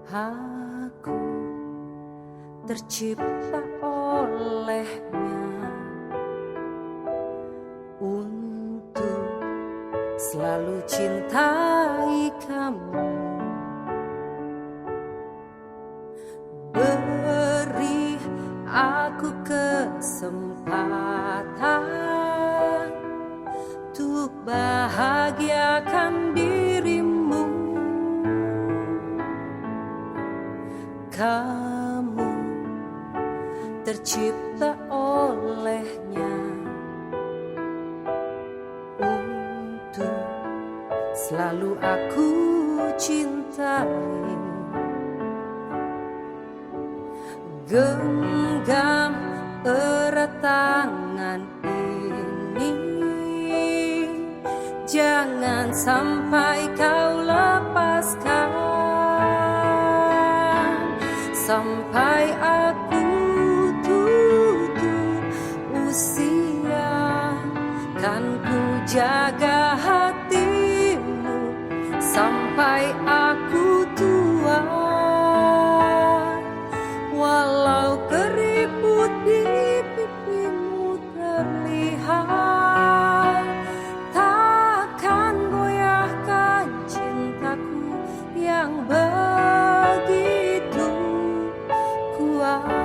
Aku tercipta olehnya untuk selalu cintai kamu. Beri aku kesempatan untuk bahagiakan dirimu. Kamu tercipta olehnya untuk selalu aku cintai. Genggam erat tangan ini, jangan sampai kau lepaskan. Sampai aku tutup usia, kan ku jaga hatimu sampai aku tua. Walau keriput di pipimu terlihat, takkan goyahkan cintaku yang begitu kuat.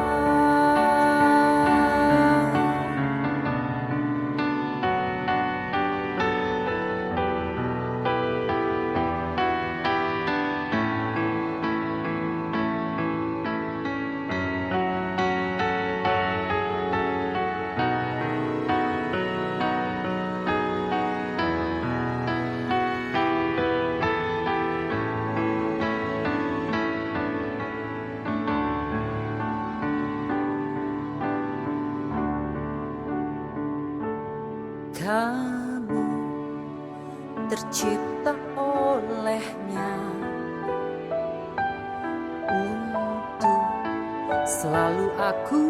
Kamu tercipta olehnya untuk selalu aku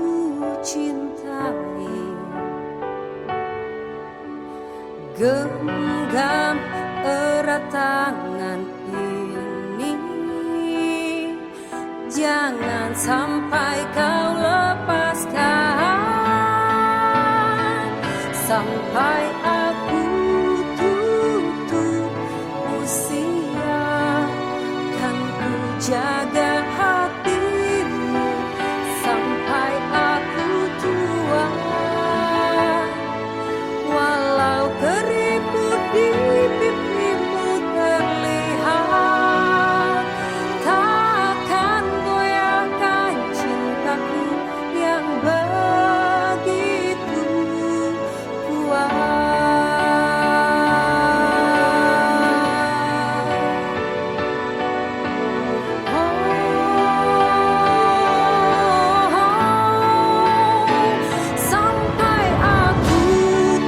cintai. Genggam erat tangan ini, jangan sampai kau lepaskan. Sampai aku tutup usia, kan ku jaga hatimu sampai aku tua. Walau keriput di pipimu terlihat, takkan goyahkan cintaku yang begitu kuat. Sampai aku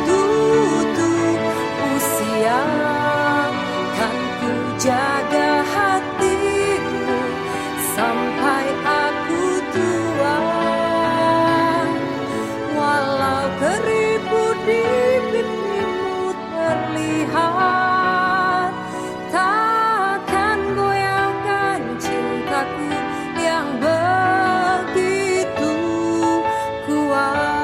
tutup usia, kan ku jaga hatimu sampai aku tua. Walau keriput di pipimu terlihat, takkan goyahkan cintaku yang begitu kuat.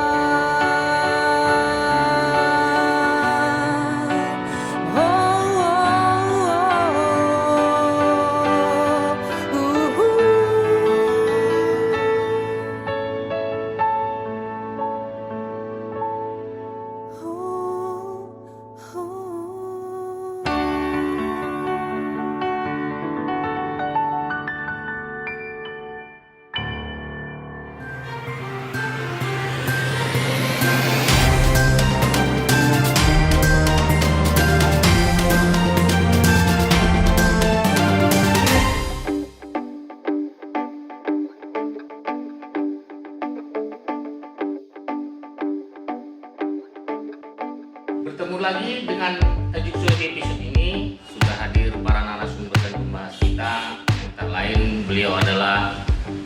Bertemu lagi dengan episode ini, sudah hadir para narasumber dan pembahas kita. Antara lain beliau adalah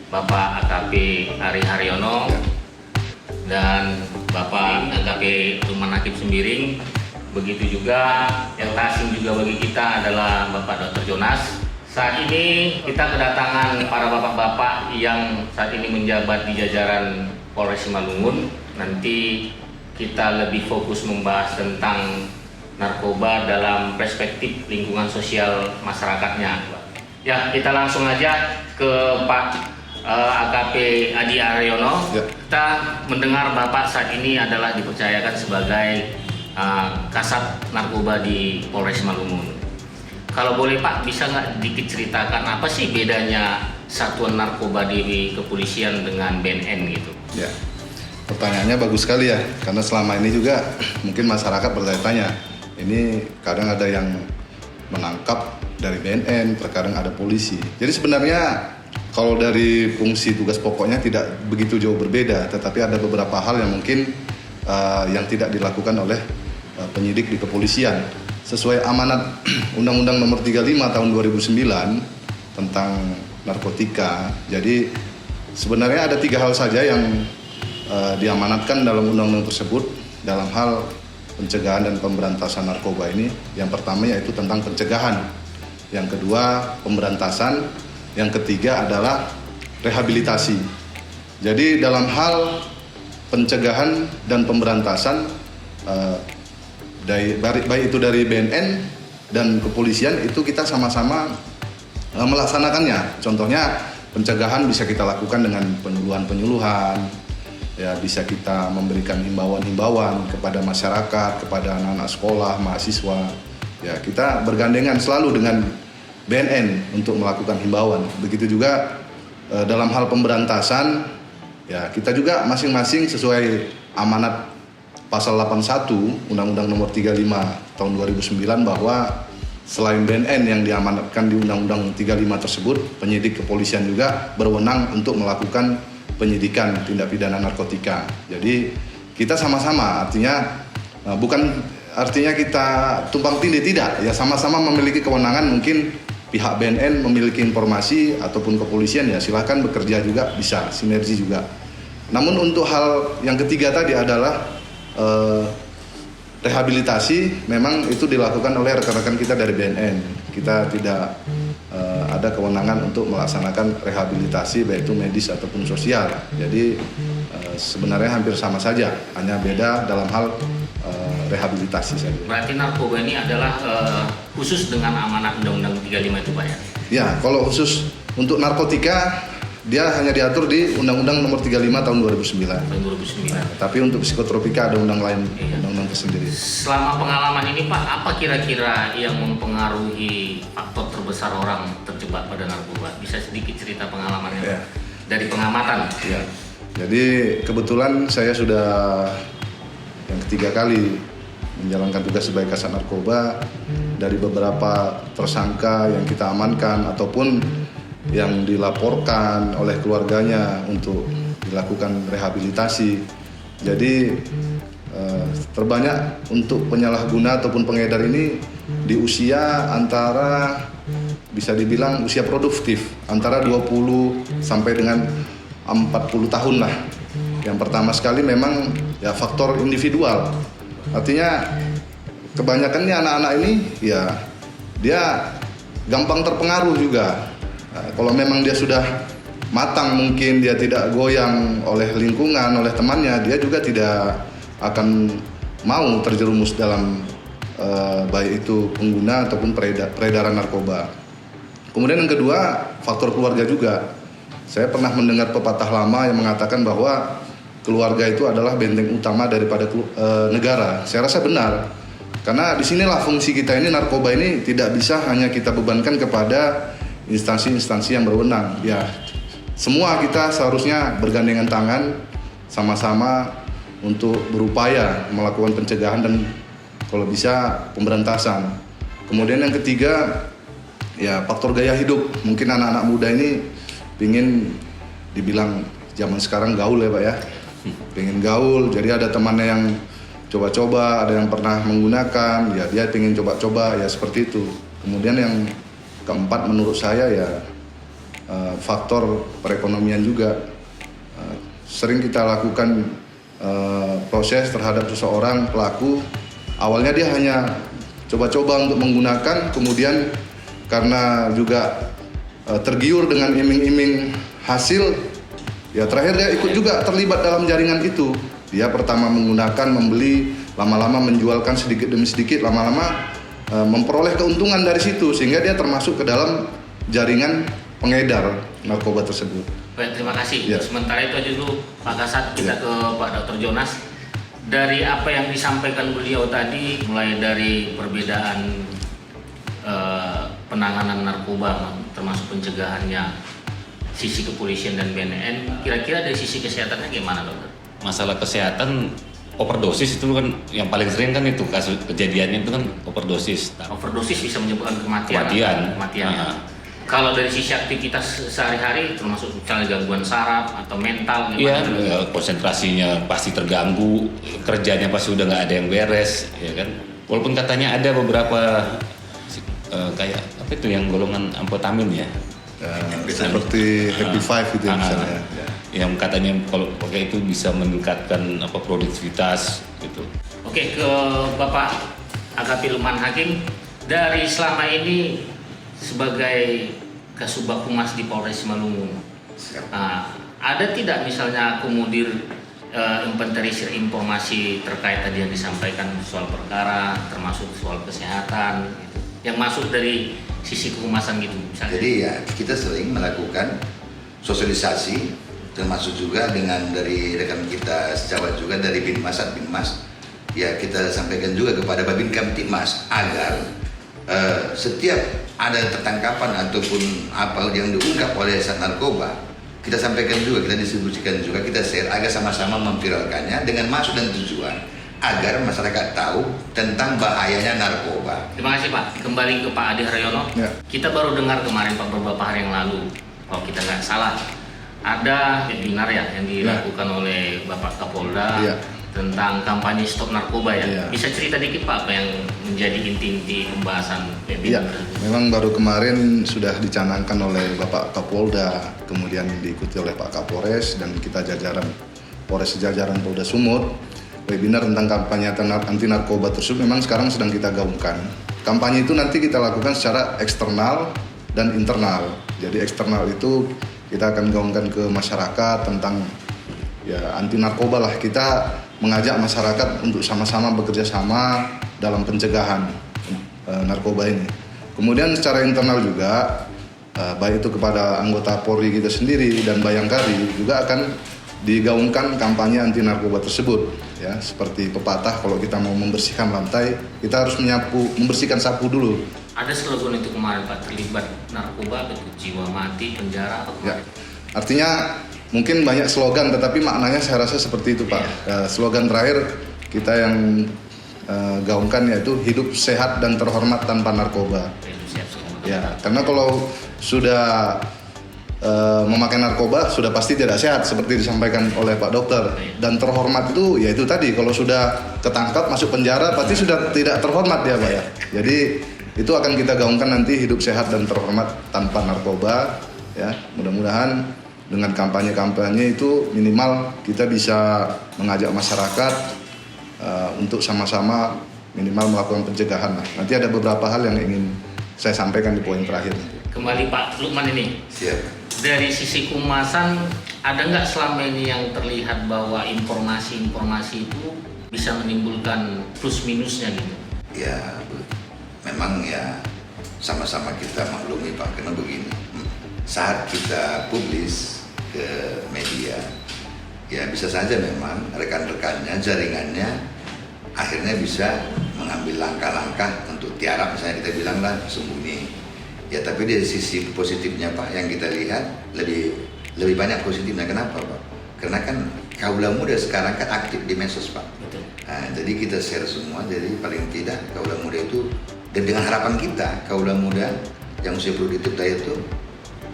Bapak AKP Ari Haryono dan Bapak AKP Ruman Hakim Sembiring. Begitu juga yang tak asing juga bagi kita adalah Bapak Dr. Jonas Saat ini kita kedatangan para bapak-bapak yang saat ini menjabat di jajaran Polres Simalungun. Nanti kita lebih fokus membahas tentang narkoba dalam perspektif lingkungan sosial masyarakatnya. Ya, kita langsung aja ke Pak AKP Adi Haryono. Ya. Kita mendengar Bapak saat ini adalah dipercayakan sebagai Kasat Narkoba di Polres Simalungun. Kalau boleh Pak, bisa nggak dikit ceritakan apa sih bedanya Satuan Narkoba di Kepolisian dengan BNN gitu? Ya, pertanyaannya bagus sekali ya, karena selama ini juga mungkin masyarakat bertanya-tanya. Ini kadang ada yang menangkap dari BNN, terkadang ada polisi. Jadi sebenarnya kalau dari fungsi tugas pokoknya tidak begitu jauh berbeda, tetapi ada beberapa hal yang mungkin yang tidak dilakukan oleh penyidik di kepolisian. Sesuai amanat Undang-Undang Nomor 35 Tahun 2009 tentang narkotika. Jadi sebenarnya ada 3 hal saja yang diamanatkan dalam undang-undang tersebut dalam hal pencegahan dan pemberantasan narkoba ini. Yang pertama yaitu tentang pencegahan, yang kedua pemberantasan, yang ketiga adalah rehabilitasi. Jadi dalam hal pencegahan dan pemberantasan baik itu dari BNN dan kepolisian itu kita sama-sama melaksanakannya. Contohnya pencegahan bisa kita lakukan dengan penyuluhan-penyuluhan, ya bisa kita memberikan himbauan-himbauan kepada masyarakat, kepada anak-anak sekolah, mahasiswa. Ya kita bergandengan selalu dengan BNN untuk melakukan himbauan. Begitu juga dalam hal pemberantasan, ya kita juga masing-masing sesuai amanat Pasal 81 Undang-Undang Nomor 35 Tahun 2009 bahwa selain BNN yang diamanatkan di Undang-Undang 35 tersebut, penyidik kepolisian juga berwenang untuk melakukan penyidikan tindak pidana narkotika. Jadi kita sama-sama, artinya bukan artinya kita tumpang tindih, tidak, ya sama-sama memiliki kewenangan. Mungkin pihak BNN memiliki informasi ataupun kepolisian, ya silahkan bekerja juga, bisa sinergi juga. Namun untuk hal yang ketiga tadi adalah rehabilitasi, memang itu dilakukan oleh rekan-rekan kita dari BNN. Kita tidak ada kewenangan untuk melaksanakan rehabilitasi baik itu medis ataupun sosial. Jadi sebenarnya hampir sama saja, hanya beda dalam hal rehabilitasi saja. Berarti narkoba ini adalah khusus dengan amanat Undang-Undang 35 itu Pak ya? Ya, kalau khusus untuk narkotika dia hanya diatur di Undang-Undang Nomor 35 Tahun 2009. Tahun 2009. Tapi untuk psikotropika ada undang lain, undang-undang tersendiri. Selama pengalaman ini Pak, apa kira-kira yang mempengaruhi faktor terbesar orang terjebak pada narkoba? Bisa sedikit cerita pengalamannya Ya. Dari pengamatan? Ya. Jadi kebetulan saya sudah yang ketiga kali menjalankan tugas sebagai Kasat Narkoba. Dari beberapa tersangka yang kita amankan ataupun yang dilaporkan oleh keluarganya untuk dilakukan rehabilitasi. Jadi terbanyak untuk penyalahguna ataupun pengedar ini di usia antara, bisa dibilang usia produktif, antara 20 sampai dengan 40 tahun lah. Yang pertama sekali memang ya faktor individual. Artinya kebanyakan nih anak-anak ini ya dia gampang terpengaruh juga. Kalau memang dia sudah matang, mungkin dia tidak goyang oleh lingkungan, oleh temannya, dia juga tidak akan mau terjerumus dalam baik itu pengguna ataupun peredaran narkoba. Kemudian yang kedua, faktor keluarga juga. Saya pernah mendengar pepatah lama yang mengatakan bahwa keluarga itu adalah benteng utama daripada negara. Saya rasa benar, karena disinilah fungsi kita ini, narkoba ini tidak bisa hanya kita bebankan kepada instansi-instansi yang berwenang. Ya, semua kita seharusnya bergandengan tangan sama-sama untuk berupaya melakukan pencegahan dan kalau bisa pemberantasan. Kemudian yang ketiga, ya faktor gaya hidup. Mungkin anak-anak muda ini pingin dibilang zaman sekarang gaul ya Pak ya. Pingin gaul, jadi ada temannya yang coba-coba, ada yang pernah menggunakan, ya dia pingin coba-coba, ya seperti itu. Kemudian yang keempat menurut saya ya faktor perekonomian juga. Sering kita lakukan proses terhadap seseorang pelaku, awalnya dia hanya coba-coba untuk menggunakan, kemudian karena juga tergiur dengan iming-iming hasil, ya terakhir dia ikut juga terlibat dalam jaringan itu. Dia pertama menggunakan, membeli, lama-lama menjualkan sedikit demi sedikit, lama-lama memperoleh keuntungan dari situ, sehingga dia termasuk ke dalam jaringan pengedar narkoba tersebut. Baik, terima kasih. Ya. Sementara itu aja dulu Pak Kasat, kita Ya. ke Pak Dr. Jonas. Dari apa yang disampaikan beliau tadi, mulai dari perbedaan penanganan narkoba termasuk pencegahannya, sisi kepolisian dan BNN, kira-kira dari sisi kesehatannya gimana, dokter? Masalah kesehatan, overdosis itu kan yang paling sering kan itu kasus kejadiannya itu kan overdosis. Overdosis bisa menyebabkan kematian. Kematian. Ya. Nah. Kalau dari sisi aktivitas sehari-hari, termasuk misalnya gangguan saraf atau mental, Iya, gimana? ya, konsentrasinya pasti terganggu, kerjanya pasti udah nggak ada yang beres, ya kan. Walaupun katanya ada beberapa kayak apa itu yang golongan amfetamin ya. Seperti Happy Five gitu ya misalnya. Yang katanya kalau pakai itu bisa meningkatkan produktivitas gitu. Oke, ke Bapak AKP Lukman Hakim. Dari selama ini sebagai Kasubag Humas di Polres Simalungun, ada tidak misalnya akomodir inventarisir informasi terkait tadi yang disampaikan soal perkara, termasuk soal kesehatan, gitu, yang masuk dari sisi kehumasan gitu misalnya? Jadi ya kita sering melakukan sosialisasi, termasuk juga dengan dari rekan kita sejawat juga dari Binmas, ya kita sampaikan juga kepada Babin Kamtibmas agar setiap ada tertangkapan ataupun apa yang diungkap oleh Sat Narkoba, kita sampaikan juga, kita distribusikan juga, kita share agar sama-sama memviralkannya dengan maksud dan tujuan agar masyarakat tahu tentang bahayanya narkoba. Terima kasih Pak. Kembali ke Pak Adi Haryono. Ya. Kita baru dengar kemarin Pak beberapa hari yang lalu, kalau kita nggak salah, ada webinar ya yang dilakukan oleh Bapak Kapolda Ya. tentang kampanye stop narkoba ya. Ya. Bisa cerita dikit Pak apa yang menjadi inti-inti pembahasan Iya, webinar tersebut? memang baru kemarin sudah dicanangkan oleh Bapak Kapolda, kemudian diikuti oleh Pak Kapolres dan kita jajaran Polres jajaran Polda Sumut. Webinar tentang kampanye anti narkoba tersebut memang sekarang sedang kita gaungkan. Kampanye itu nanti kita lakukan secara eksternal dan internal. Jadi eksternal itu kita akan gaungkan ke masyarakat tentang ya anti narkoba lah. Kita mengajak masyarakat untuk sama-sama bekerja sama dalam pencegahan narkoba ini. Kemudian secara internal juga baik itu kepada anggota Polri kita sendiri dan Bayangkari juga akan digaungkan kampanye anti narkoba tersebut, ya seperti pepatah kalau kita mau membersihkan lantai kita harus membersihkan sapu dulu. Ada slogan itu kemarin Pak, terlibat narkoba betul jiwa mati penjara apa Ya, kemarin? artinya mungkin banyak slogan tetapi maknanya saya rasa seperti itu Pak. Slogan terakhir kita yang gaungkan yaitu hidup sehat dan terhormat tanpa narkoba. Itu siap semua. Ya, karena kalau sudah memakai narkoba sudah pasti tidak sehat seperti disampaikan oleh Pak Dokter, dan terhormat itu yaitu tadi kalau sudah ketangkap masuk penjara pasti sudah tidak terhormat ya Pak ya. Jadi itu akan kita gaungkan nanti hidup sehat dan terhormat tanpa narkoba ya. Mudah-mudahan dengan kampanye-kampanye itu minimal kita bisa mengajak masyarakat untuk sama-sama minimal melakukan pencegahan. Nanti ada beberapa hal yang ingin saya sampaikan di poin terakhir. Kembali Pak Lukman ini. Siap. Dari sisi kehumasan, ada nggak selama ini yang terlihat bahwa informasi-informasi itu bisa menimbulkan plus minusnya gitu? Ya, memang ya sama-sama kita maklumi Pak, karena begini, saat kita publis ke media, ya bisa saja memang rekan-rekannya, jaringannya akhirnya bisa mengambil langkah-langkah untuk tiarap, misalnya kita bilang lah sembunyi. Ya tapi dari sisi positifnya Pak yang kita lihat lebih banyak positifnya. Kenapa Pak? Karena kan kaula muda sekarang kan aktif di medsos Pak. Betul. Nah, jadi kita share semua, jadi paling tidak kaula muda itu, dan dengan harapan kita kaula muda yang usia produktif itu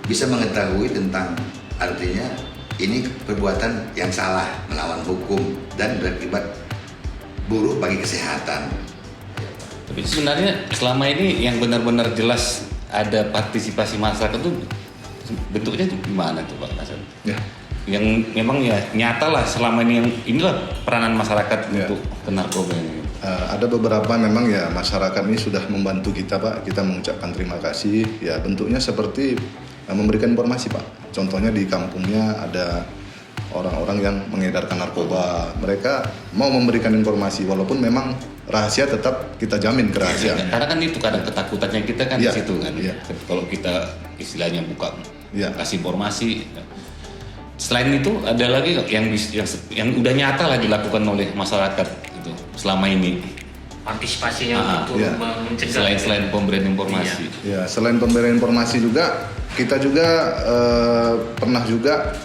bisa mengetahui tentang artinya ini perbuatan yang salah melawan hukum dan berakibat buruk bagi kesehatan. Tapi sebenarnya selama ini yang benar-benar jelas ada partisipasi masyarakat tuh bentuknya gimana tuh Pak Kasat? Ya. Yang memang ya nyata lah selama ini, yang inilah peranan masyarakat Ya. untuk ke narkoba ini. Ada beberapa memang ya masyarakat ini sudah membantu kita Pak. Kita mengucapkan terima kasih. Ya bentuknya seperti memberikan informasi Pak. Contohnya di kampungnya ada orang-orang yang mengedarkan narkoba, mereka mau memberikan informasi walaupun memang rahasia tetap kita jamin kerahasiaan. Karena kan itu kadang ketakutannya kita kan Iya, di situ kan. iya. Kalau kita istilahnya buka Iya. kasih informasi. Selain itu ada lagi yang udah nyata lah dilakukan oleh masyarakat itu selama ini. Partisipasinya untuk iya. mencegah. Selain pemberian informasi. Ya, selain pemberian informasi juga kita juga pernah juga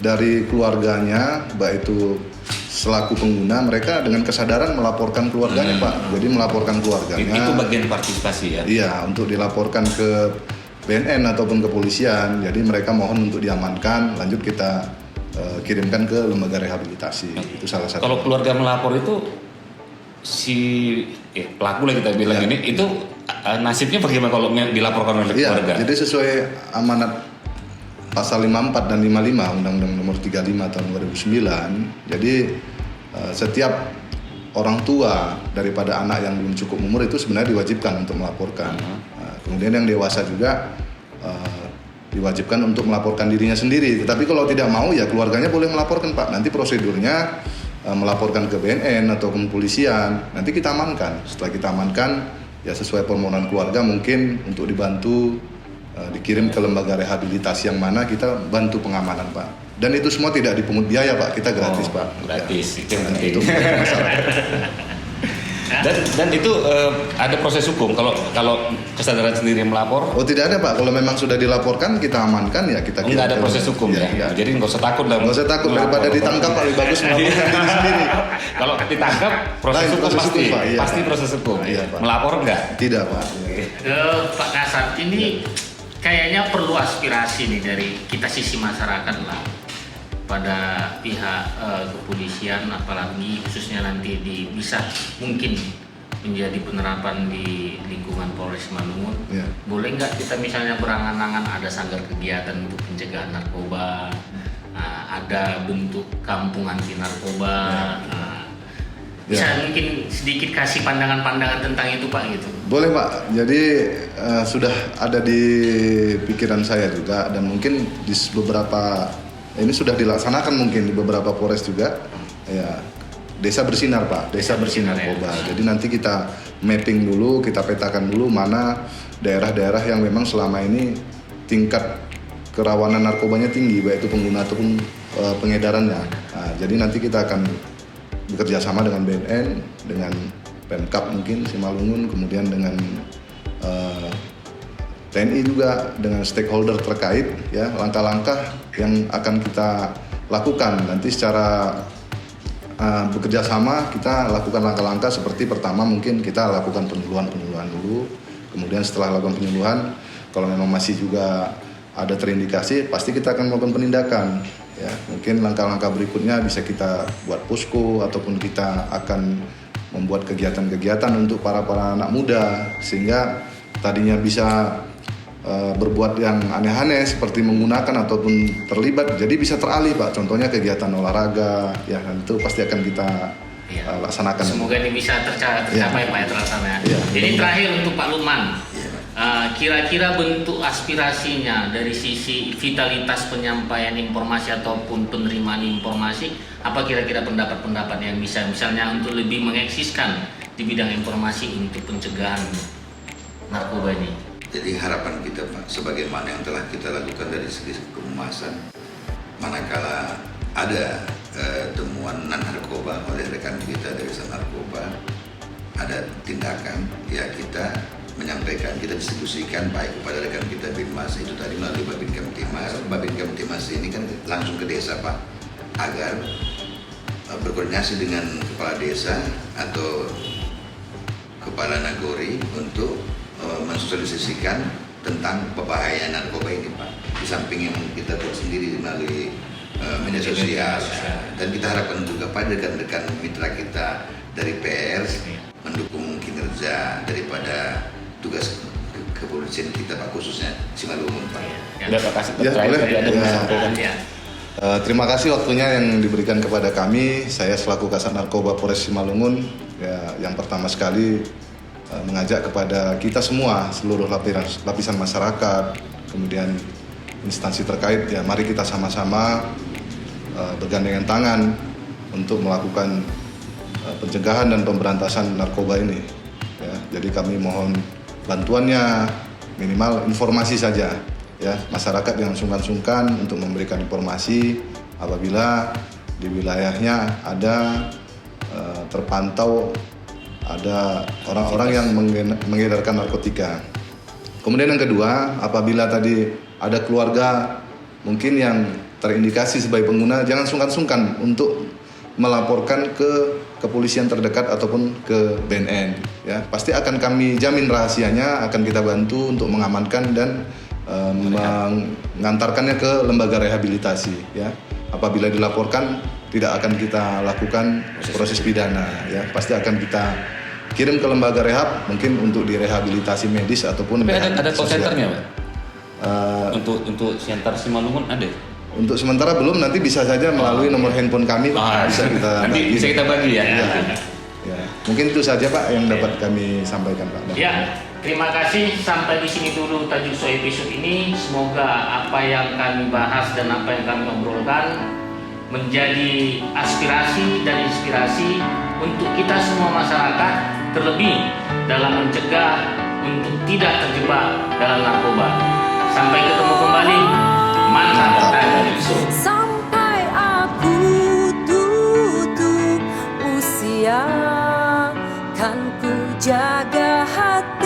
dari keluarganya, baik itu selaku pengguna, mereka dengan kesadaran melaporkan keluarganya Pak. Jadi melaporkan keluarganya. Itu bagian partisipasi ya. Iya, untuk dilaporkan ke BNN ataupun kepolisian. Jadi mereka mohon untuk diamankan, lanjut kita kirimkan ke lembaga rehabilitasi. Itu salah satu. Kalau keluarga melapor itu si pelaku lah kita bilang ini itu nasibnya bagaimana kalau dilaporkan oleh Iya, keluarga? jadi sesuai amanat pasal 54 dan 55 Undang-Undang Nomor 35 tahun 2009. Jadi setiap orang tua daripada anak yang belum cukup umur itu sebenarnya diwajibkan untuk melaporkan. Kemudian yang dewasa juga diwajibkan untuk melaporkan dirinya sendiri. Tetapi kalau tidak mau ya keluarganya boleh melaporkan Pak. Nanti prosedurnya melaporkan ke BNN atau ke kepolisian. Nanti kita amankan. Setelah kita amankan ya sesuai permohonan keluarga mungkin untuk dibantu dikirim ke lembaga rehabilitasi yang mana kita bantu pengamanan Pak. Dan itu semua tidak dipungut biaya Pak, kita gratis Pak. Gratis, Ya. itu yang penting. Itu masyarakat. Dan itu ada proses hukum kalau kesadaran sendiri melapor. Oh tidak ada Pak, kalau memang sudah dilaporkan kita amankan ya kita kirim. Nggak ada ke- proses hukum ya. tidak ada. Jadi nggak usah takut lah. Nggak usah takut, daripada ditangkap lebih bagus melaporkan diri sendiri. Kalau ditangkap proses Lain, hukum proses pasti, hukum, Pak, iya, pasti Pak. proses hukum. Iya, Pak. Melapor nggak? Tidak Pak. Pak Kasat, ini kayaknya perlu aspirasi nih dari kita sisi masyarakat lah pada pihak kepolisian, apalagi khususnya nanti bisa mungkin menjadi penerapan di lingkungan Polres Malungun. Ya. Boleh nggak kita misalnya berangan-angan ada sanggar kegiatan untuk pencegahan narkoba, ada bentuk kampung anti narkoba, bisa mungkin sedikit kasih pandangan-pandangan tentang itu Pak gitu. Boleh Pak, jadi sudah ada di pikiran saya juga dan mungkin di beberapa ini sudah dilaksanakan mungkin di beberapa Polres juga ya. Desa bersinar Pak, desa bersinar narkoba. Jadi nanti kita mapping dulu, kita petakan dulu mana daerah-daerah yang memang selama ini tingkat kerawanan narkobanya tinggi, baik itu pengguna ataupun pengedarannya. Nah, jadi nanti kita akan bekerja sama dengan BNN, dengan Pemkab mungkin Simalungun, kemudian dengan TNI juga, dengan stakeholder terkait ya, langkah-langkah yang akan kita lakukan nanti secara bekerja sama. Kita lakukan langkah-langkah seperti pertama mungkin kita lakukan penyuluhan dulu, kemudian setelah lakukan penyuluhan kalau memang masih juga ada terindikasi pasti kita akan melakukan penindakan ya. Mungkin langkah-langkah berikutnya bisa kita buat posko ataupun kita akan membuat kegiatan-kegiatan untuk para anak muda sehingga tadinya bisa berbuat yang aneh-aneh seperti menggunakan ataupun terlibat jadi bisa teralih Pak. Contohnya kegiatan olahraga ya, itu pasti akan kita laksanakan. Semoga ini bisa tercapai Pak ya terlaksana. Ya. Jadi terakhir untuk Pak Lukman, kira-kira bentuk aspirasinya dari sisi vitalitas penyampaian informasi ataupun penerimaan informasi, apa kira-kira pendapat-pendapat yang bisa misalnya untuk lebih mengeksiskan di bidang informasi untuk pencegahan narkoba ini? Jadi harapan kita Pak, sebagaimana yang telah kita lakukan dari segi kehumasan, manakala ada temuan narkoba oleh rekan kita dari narkoba, ada tindakan, ya kita menyampaikan, kita distribusikan baik kepada rekan kita Binmas, itu tadi melalui Babin Kamtimas. Babin Kamtimas ini kan langsung ke desa Pak, agar berkoordinasi dengan kepala desa atau kepala nagori untuk mensosialisasikan tentang bahaya narkoba ini Pak. Di samping yang kita buat sendiri melalui media sosial, dan kita harapkan juga pada rekan-rekan mitra kita dari PR mendukung kinerja daripada tugas kepolisian kita Pak, khususnya Simalungun Pak. Udah Pak Kasih Ya, terakhir boleh. tadi ada yang Ya. disampaikan. Terima kasih waktunya yang diberikan kepada kami. Saya selaku Kasat Narkoba Polres Simalungun ya, yang pertama sekali mengajak kepada kita semua, seluruh lapisan masyarakat, kemudian instansi terkait ya, mari kita sama-sama bergandengan tangan untuk melakukan pencegahan dan pemberantasan narkoba ini. Ya, jadi kami mohon bantuannya, minimal informasi saja. Ya, masyarakat jangan sungkan-sungkan untuk memberikan informasi apabila di wilayahnya ada terpantau ada orang-orang yang mengedarkan narkotika. Kemudian yang kedua, apabila tadi ada keluarga mungkin yang terindikasi sebagai pengguna, jangan sungkan-sungkan untuk melaporkan ke kepolisian terdekat ataupun ke BNN. Ya, pasti akan kami jamin rahasianya, akan kita bantu untuk mengamankan dan mengantarkannya ke lembaga rehabilitasi. Ya, apabila dilaporkan tidak akan kita lakukan proses pidana. Ya, pasti akan kita kirim ke lembaga rehab, mungkin untuk direhabilitasi medis ataupun. Tapi ada call centernya, Pak? Untuk Siantar Simalungun ada? Untuk sementara belum, nanti bisa saja melalui nomor handphone kami bisa kita nanti bagi. bisa kita bagi ya. Ya, mungkin itu saja Pak yang dapat kami sampaikan Pak. Ya, terima kasih. Sampai di sini dulu tajuk so episode ini. Semoga apa yang kami bahas dan apa yang kami obrolkan menjadi aspirasi dan inspirasi untuk kita semua masyarakat, terlebih dalam mencegah untuk tidak terjebak dalam narkoba. Sampai ketemu kembali. Mantap. Sampai aku tutup usia, kan ku jaga hati.